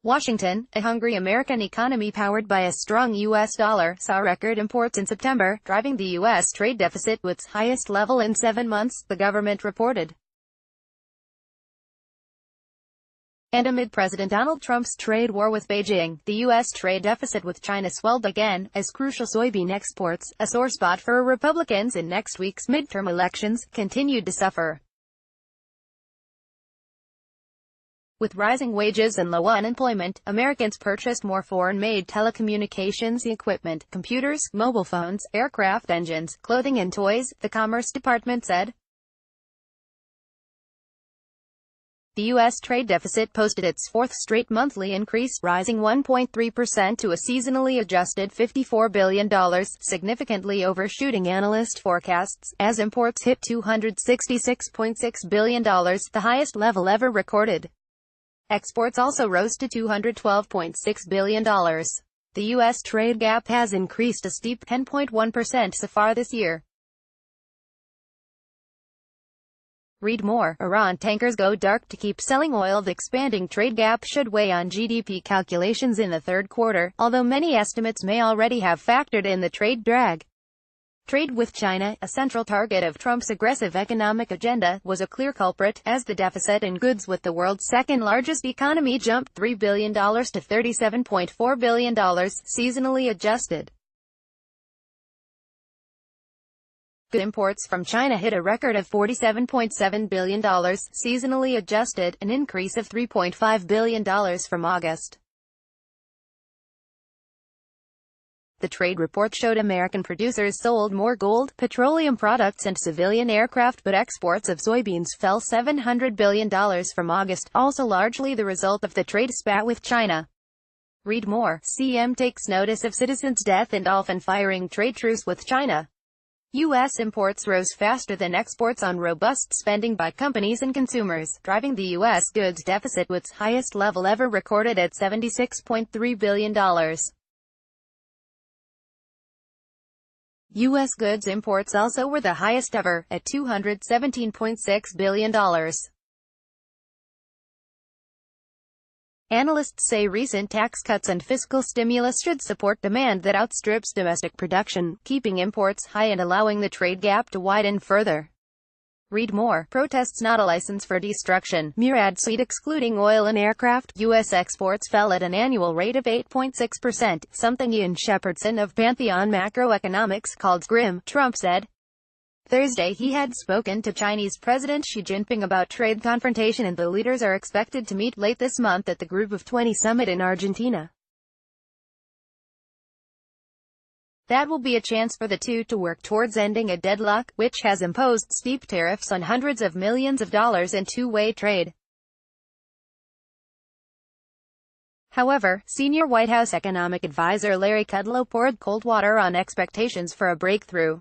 Washington, a hungry American economy powered by a strong U.S. dollar, saw record imports in September, driving the U.S. trade deficit to its highest level in 7 months, the government reported. And amid President Donald Trump's trade war with Beijing, the U.S. trade deficit with China swelled again, as crucial soybean exports, a sore spot for Republicans in next week's midterm elections, continued to suffer. With rising wages and low unemployment, Americans purchased more foreign-made telecommunications equipment, computers, mobile phones, aircraft engines, clothing and toys, the Commerce Department said. The U.S. trade deficit posted its fourth straight monthly increase, rising 1.3% to a seasonally adjusted $54 billion, significantly overshooting analyst forecasts, as imports hit $266.6 billion, the highest level ever recorded. Exports also rose to $212.6 billion. The U.S. trade gap has increased a steep 10.1% so far this year. Read more. Iran tankers go dark to keep selling oil. The expanding trade gap should weigh on GDP calculations in the third quarter, although many estimates may already have factored in the trade drag. Trade with China, a central target of Trump's aggressive economic agenda, was a clear culprit, as the deficit in goods with the world's second-largest economy jumped $3 billion to $37.4 billion, seasonally adjusted. Good imports from China hit a record of $47.7 billion, seasonally adjusted, an increase of $3.5 billion from August. The trade report showed American producers sold more gold, petroleum products and civilian aircraft, but exports of soybeans fell $700 billion from August, also largely the result of the trade spat with China. Read more. CM takes notice of citizen's death and Dolphin firing trade truce with China. U.S. imports rose faster than exports on robust spending by companies and consumers, driving the U.S. goods deficit to its highest level ever recorded at $76.3 billion. U.S. goods imports also were the highest ever, at $217.6 billion. Analysts say recent tax cuts and fiscal stimulus should support demand that outstrips domestic production, keeping imports high and allowing the trade gap to widen further. Read more. Protests not a license for destruction. Murad Said excluding oil and aircraft. U.S. exports fell at an annual rate of 8.6%, something Ian Shepherdson of Pantheon Macroeconomics called grim, Trump said. Thursday he had spoken to Chinese President Xi Jinping about trade confrontation, and the leaders are expected to meet late this month at the Group of 20 summit in Argentina. That will be a chance for the two to work towards ending a deadlock, which has imposed steep tariffs on hundreds of millions of dollars in two-way trade. However, senior White House economic advisor Larry Kudlow poured cold water on expectations for a breakthrough.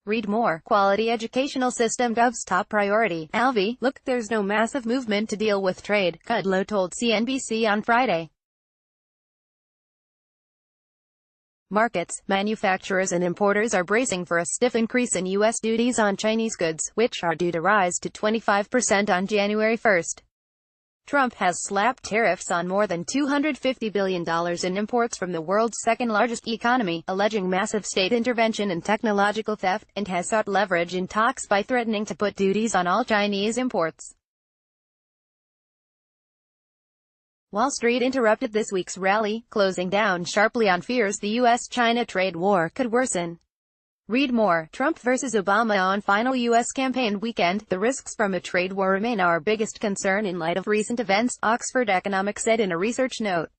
Read more. Quality educational system Gov's top priority. Alvey, look, there's no massive movement to deal with trade, Kudlow told CNBC on Friday. Markets, manufacturers and importers are bracing for a stiff increase in U.S. duties on Chinese goods, which are due to rise to 25% on January 1. Trump has slapped tariffs on more than $250 billion in imports from the world's second-largest economy, alleging massive state intervention and technological theft, and has sought leverage in talks by threatening to put duties on all Chinese imports. Wall Street interrupted this week's rally, closing down sharply on fears the U.S.-China trade war could worsen. Read more. Trump versus Obama on final U.S. campaign weekend. The risks from a trade war remain our biggest concern in light of recent events, Oxford Economics said in a research note.